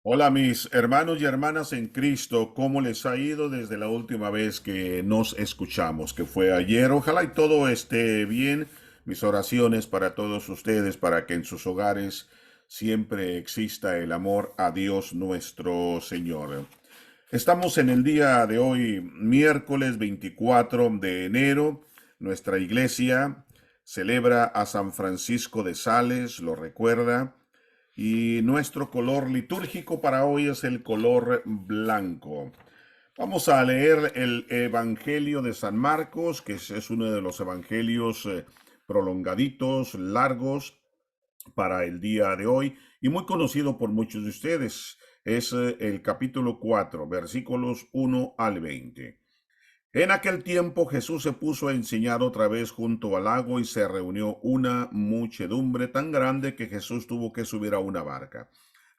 Hola mis hermanos y hermanas en Cristo, ¿cómo les ha ido desde la última vez que nos escuchamos, que fue ayer? Ojalá y todo esté bien. Mis oraciones para todos ustedes, para que en sus hogares siempre exista el amor a Dios nuestro Señor. Estamos en el día de hoy, miércoles 24 de enero. Nuestra iglesia celebra a San Francisco de Sales, lo recuerda. Y nuestro color litúrgico para hoy es el color blanco. Vamos a leer el Evangelio de San Marcos, que es uno de los evangelios prolongaditos, largos para el día de hoy y muy conocido por muchos de ustedes. Es el capítulo 4, versículos 1 al 20. En aquel tiempo Jesús se puso a enseñar otra vez junto al lago y se reunió una muchedumbre tan grande que Jesús tuvo que subir a una barca.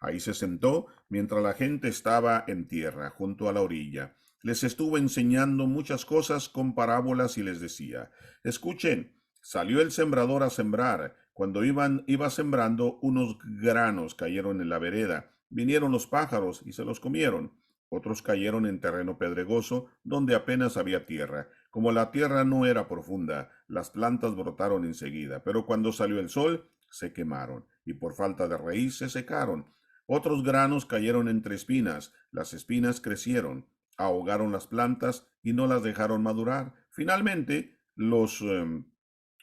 Ahí se sentó mientras la gente estaba en tierra, junto a la orilla. Les estuvo enseñando muchas cosas con parábolas y les decía, escuchen, salió el sembrador a sembrar. Cuando iba sembrando, unos granos cayeron en la vereda. Vinieron los pájaros y se los comieron. Otros cayeron en terreno pedregoso, donde apenas había tierra. Como la tierra no era profunda, las plantas brotaron enseguida, pero cuando salió el sol, se quemaron, y por falta de raíz se secaron. Otros granos cayeron entre espinas, las espinas crecieron, ahogaron las plantas y no las dejaron madurar. Finalmente, los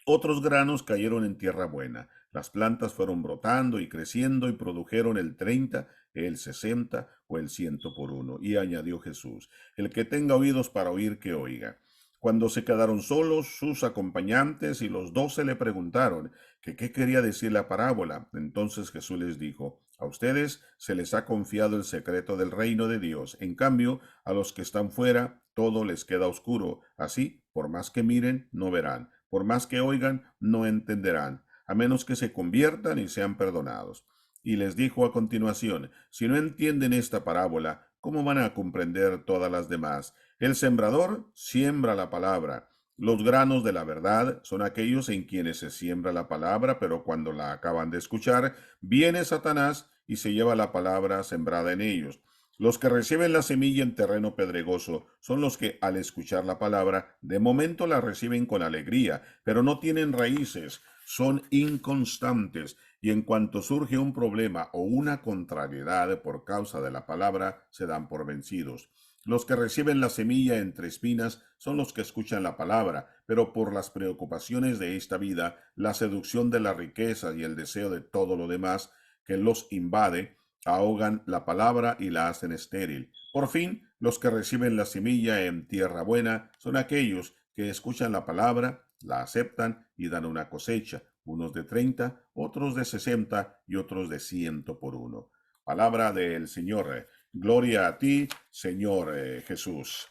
otros granos cayeron en tierra buena. Las plantas fueron brotando y creciendo y produjeron el 30, el 60 o el 100 por uno. Y añadió Jesús, el que tenga oídos para oír, que oiga. Cuando se quedaron solos, sus acompañantes y los 12 le preguntaron que qué quería decir la parábola. Entonces Jesús les dijo, a ustedes se les ha confiado el secreto del reino de Dios. En cambio, a los que están fuera, todo les queda oscuro. Así, por más que miren, no verán. Por más que oigan, no entenderán, a menos que se conviertan y sean perdonados. Y les dijo a continuación, si no entienden esta parábola, ¿cómo van a comprender todas las demás? El sembrador siembra la palabra. Los granos de la verdad son aquellos en quienes se siembra la palabra, pero cuando la acaban de escuchar, viene Satanás y se lleva la palabra sembrada en ellos. Los que reciben la semilla en terreno pedregoso son los que, al escuchar la palabra, de momento la reciben con alegría, pero no tienen raíces, son inconstantes, y en cuanto surge un problema o una contrariedad por causa de la palabra, se dan por vencidos. Los que reciben la semilla entre espinas son los que escuchan la palabra, pero por las preocupaciones de esta vida, la seducción de la riqueza y el deseo de todo lo demás que los invade, ahogan la palabra y la hacen estéril. Por fin, los que reciben la semilla en tierra buena son aquellos que escuchan la palabra, la aceptan y dan una cosecha, unos de 30, otros de 60 y otros de 100 por uno. Palabra del Señor. Gloria a ti, Señor Jesús.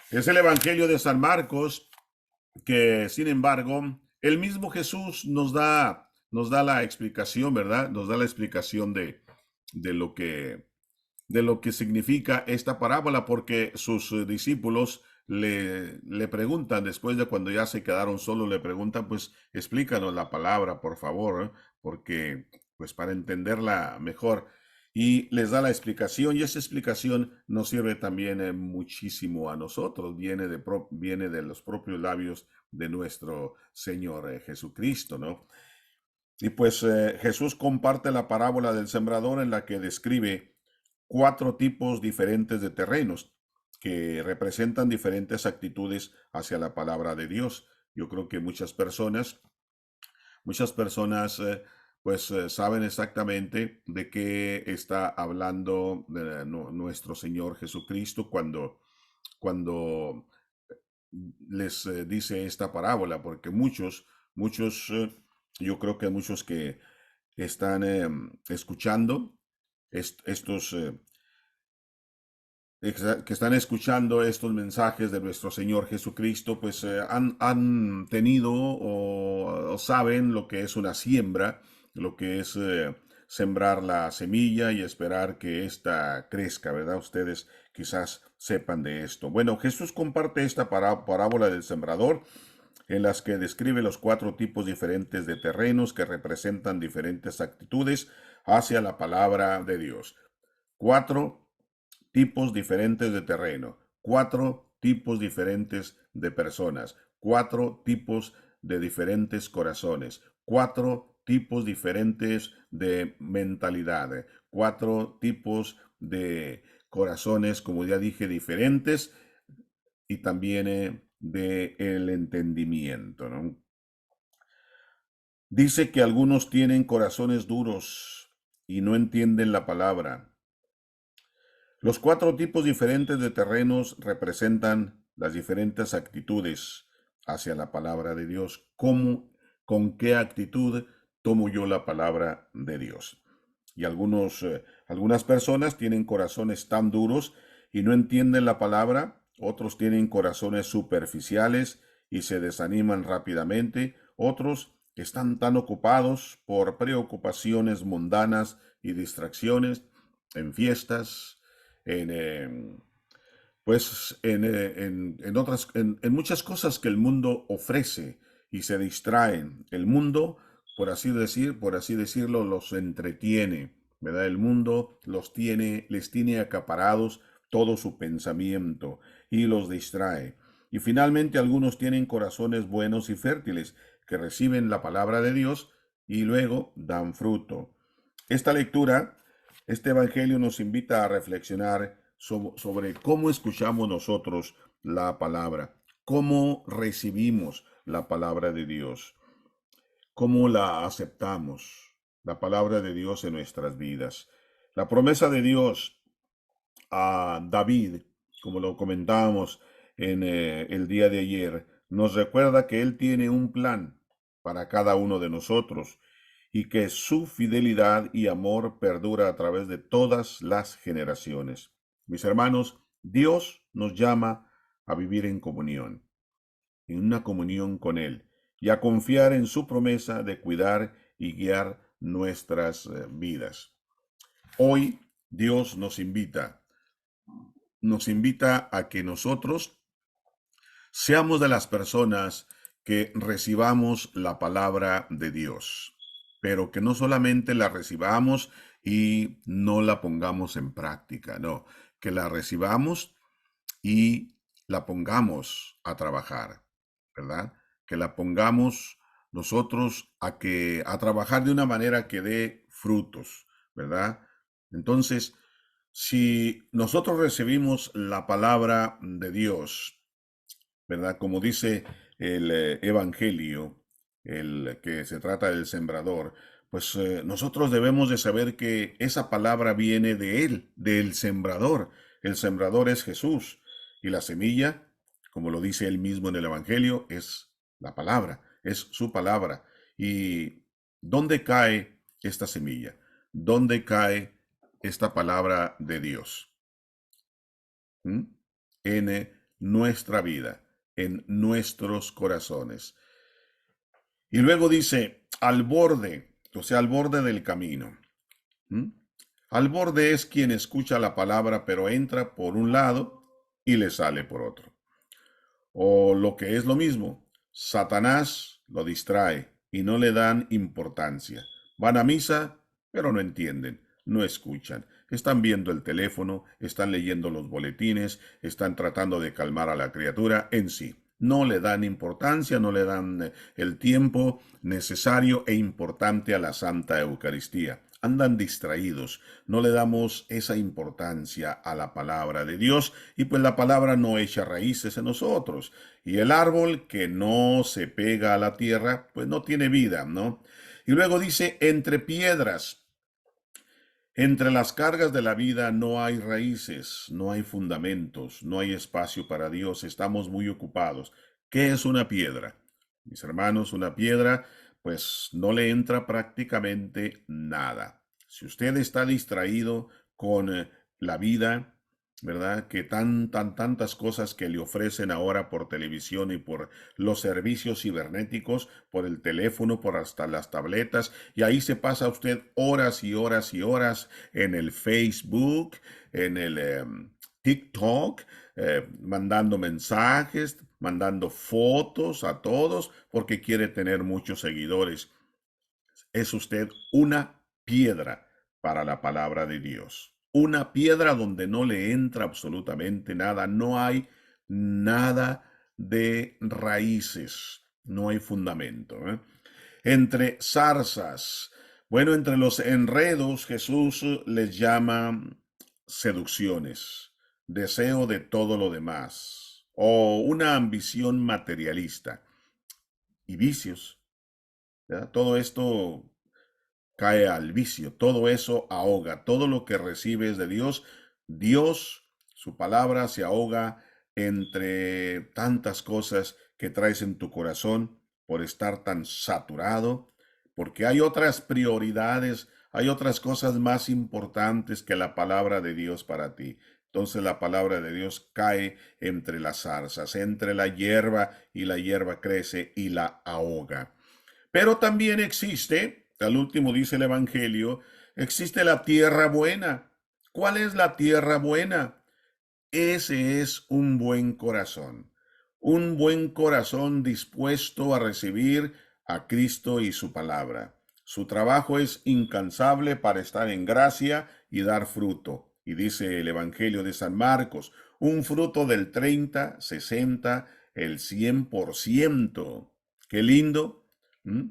Es el Evangelio de San Marcos que, sin embargo, el mismo Jesús nos da la explicación, ¿verdad? Nos da la explicación de lo que de lo que significa esta parábola, porque sus discípulos le preguntan, después de cuando ya se quedaron solos, le preguntan, pues explícanos la palabra, por favor, ¿eh? Porque, pues para entenderla mejor. Y les da la explicación, y esa explicación nos sirve también muchísimo a nosotros, viene de los propios labios de nuestro Señor Jesucristo, ¿no? Y pues Jesús comparte la parábola del sembrador en la que describe cuatro tipos diferentes de terrenos que representan diferentes actitudes hacia la palabra de Dios. Yo creo que muchas personas pues saben exactamente de qué está hablando nuestro Señor Jesucristo cuando les dice esta parábola, porque yo creo que muchos que están escuchando estos que están escuchando estos mensajes de nuestro Señor Jesucristo, pues han tenido o saben lo que es una siembra, lo que es sembrar la semilla y esperar que ésta crezca, ¿verdad? Ustedes quizás sepan de esto. Bueno, Jesús comparte esta parábola del sembrador en las que describe los cuatro tipos diferentes de terrenos que representan diferentes actitudes hacia la palabra de Dios. 4 tipos diferentes de terreno, 4 tipos diferentes de personas, 4 tipos de diferentes corazones, 4 tipos diferentes de mentalidad, 4 tipos de corazones, como ya dije, diferentes y también de el entendimiento, ¿no? Dice que algunos tienen corazones duros y no entienden la palabra. Los 4 tipos diferentes de terrenos representan las diferentes actitudes hacia la palabra de Dios. ¿Cómo, con qué actitud tomo yo la palabra de Dios? Y algunas personas tienen corazones tan duros y no entienden la palabra. Otros tienen corazones superficiales y se desaniman rápidamente. Otros están tan ocupados por preocupaciones mundanas y distracciones en fiestas, en, en muchas cosas que el mundo ofrece y se distraen. El mundo, por así decirlo, los entretiene, ¿verdad? El mundo les tiene acaparados todo su pensamiento y los distrae. Y finalmente algunos tienen corazones buenos y fértiles que reciben la palabra de Dios y luego dan fruto. Esta lectura, este evangelio nos invita a reflexionar sobre cómo escuchamos nosotros la palabra, cómo recibimos la palabra de Dios, cómo la aceptamos, la palabra de Dios en nuestras vidas. La promesa de Dios a David, como lo comentábamos en el día de ayer, nos recuerda que Él tiene un plan para cada uno de nosotros y que su fidelidad y amor perdura a través de todas las generaciones. Mis hermanos, Dios nos llama a vivir en comunión, en una comunión con Él, y a confiar en su promesa de cuidar y guiar nuestras vidas. Hoy Dios nos invita a que nosotros seamos de las personas que recibamos la palabra de Dios, pero que no solamente la recibamos y no la pongamos en práctica, no, que la recibamos y la pongamos a trabajar, ¿verdad? Que la pongamos nosotros a trabajar de una manera que dé frutos, ¿verdad? Entonces, si nosotros recibimos la palabra de Dios, ¿verdad? Como dice el Evangelio, el que se trata del sembrador, pues nosotros debemos de saber que esa palabra viene de él, del sembrador. El sembrador es Jesús y la semilla, como lo dice él mismo en el Evangelio, es la palabra, es su palabra. ¿Y dónde cae esta semilla? ¿Dónde cae esta palabra de Dios? ¿Mm? En nuestra vida, en nuestros corazones. Y luego dice, al borde, o sea, al borde del camino. ¿Mm? Al borde es quien escucha la palabra, pero entra por un lado y le sale por otro. O lo que es lo mismo, Satanás lo distrae y no le dan importancia. Van a misa, pero no entienden, no escuchan. Están viendo el teléfono, están leyendo los boletines, están tratando de calmar a la criatura en sí. No le dan importancia, no le dan el tiempo necesario e importante a la Santa Eucaristía. Andan distraídos, no le damos esa importancia a la palabra de Dios y pues la palabra no echa raíces en nosotros. Y el árbol que no se pega a la tierra, pues no tiene vida, ¿no? Y luego dice, entre piedras, entre las cargas de la vida no hay raíces, no hay fundamentos, no hay espacio para Dios, estamos muy ocupados. ¿Qué es una piedra? Mis hermanos, una piedra, pues no le entra prácticamente nada. Si usted está distraído con la vida, ¿verdad? Que tantas cosas que le ofrecen ahora por televisión y por los servicios cibernéticos, por el teléfono, por hasta las tabletas, y ahí se pasa usted horas y horas y horas en el Facebook, en el TikTok, mandando mensajes, mandando fotos a todos, porque quiere tener muchos seguidores. Es usted una piedra para la palabra de Dios. una piedra donde no le entra absolutamente nada, no hay nada de raíces, no hay fundamento, ¿eh? Entre zarzas, bueno, entre los enredos Jesús les llama seducciones, deseo de todo lo demás, o una ambición materialista y vicios, ¿verdad? Todo esto cae al vicio, todo eso ahoga, todo lo que recibes de Dios, Dios, su palabra se ahoga entre tantas cosas que traes en tu corazón por estar tan saturado, porque hay otras prioridades, hay otras cosas más importantes que la palabra de Dios para ti. Entonces la palabra de Dios cae entre las zarzas, entre la hierba, y la hierba crece y la ahoga. Pero también existe, al último dice el Evangelio, existe la tierra buena. ¿Cuál es la tierra buena? Ese es un buen corazón. Un buen corazón dispuesto a recibir a Cristo y su palabra. Su trabajo es incansable para estar en gracia y dar fruto. Y dice el Evangelio de San Marcos, un fruto del 30, 60, el 100%. Qué lindo. ¿Mm?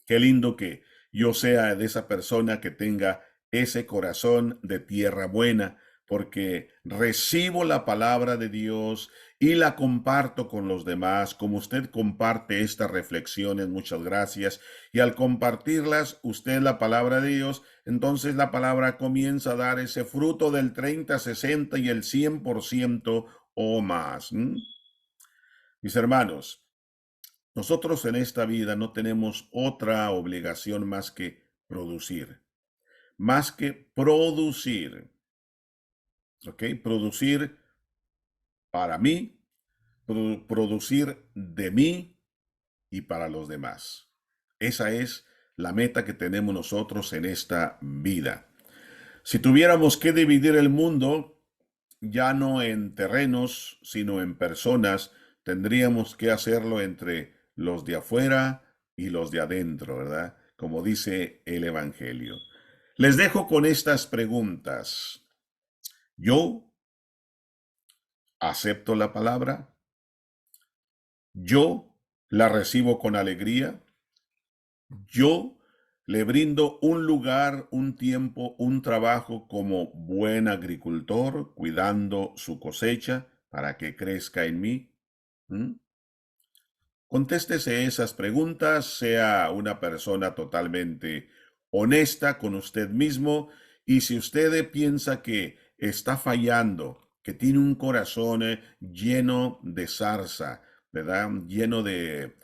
Qué lindo que yo sea de esa persona que tenga ese corazón de tierra buena, porque recibo la palabra de Dios y la comparto con los demás, como usted comparte estas reflexiones, muchas gracias. Y al compartirlas, usted la palabra de Dios, entonces la palabra comienza a dar ese fruto del 30, 60 y el 100% o más. Mis hermanos, nosotros en esta vida no tenemos otra obligación más que producir, ¿ok? Producir para mí, producir de mí y para los demás. Esa es la meta que tenemos nosotros en esta vida. Si tuviéramos que dividir el mundo, ya no en terrenos, sino en personas, tendríamos que hacerlo entre los de afuera y los de adentro, ¿verdad? Como dice el Evangelio. Les dejo con estas preguntas. ¿Yo acepto la palabra? ¿Yo la recibo con alegría? ¿Yo le brindo un lugar, un tiempo, un trabajo como buen agricultor, cuidando su cosecha para que crezca en mí? ¿Mm? Contéstese esas preguntas, sea una persona totalmente honesta con usted mismo, y si usted piensa que está fallando, que tiene un corazón lleno de zarza, ¿verdad? Lleno de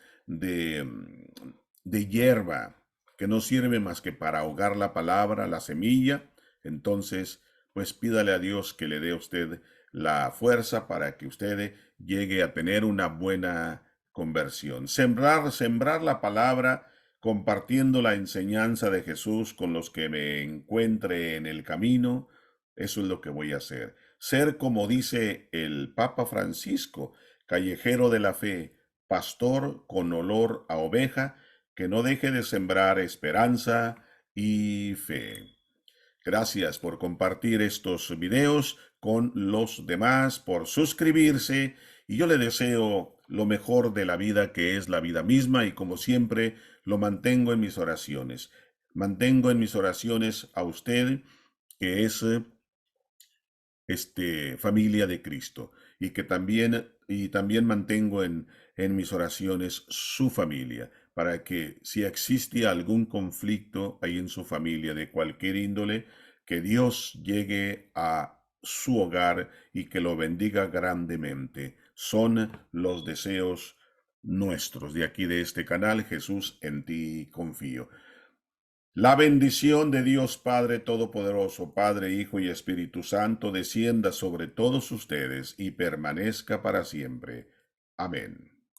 hierba, que no sirve más que para ahogar la palabra, la semilla, entonces pues pídale a Dios que le dé a usted la fuerza para que usted llegue a tener una buena conversión. Sembrar la palabra, compartiendo la enseñanza de Jesús con los que me encuentre en el camino. Eso es lo que voy a hacer. Ser, como dice el Papa Francisco, callejero de la fe, pastor con olor a oveja, que no deje de sembrar esperanza y fe. Gracias por compartir estos videos con los demás, por suscribirse, y yo le deseo lo mejor de la vida, que es la vida misma, y como siempre lo mantengo en mis oraciones. Mantengo en mis oraciones a usted, que es familia de Cristo, y también mantengo en mis oraciones su familia, para que si existe algún conflicto ahí en su familia de cualquier índole, que Dios llegue a su hogar y que lo bendiga grandemente. Son los deseos nuestros de aquí, de este canal. Jesús, en ti confío. La bendición de Dios Padre Todopoderoso, Padre, Hijo y Espíritu Santo, descienda sobre todos ustedes y permanezca para siempre. Amén.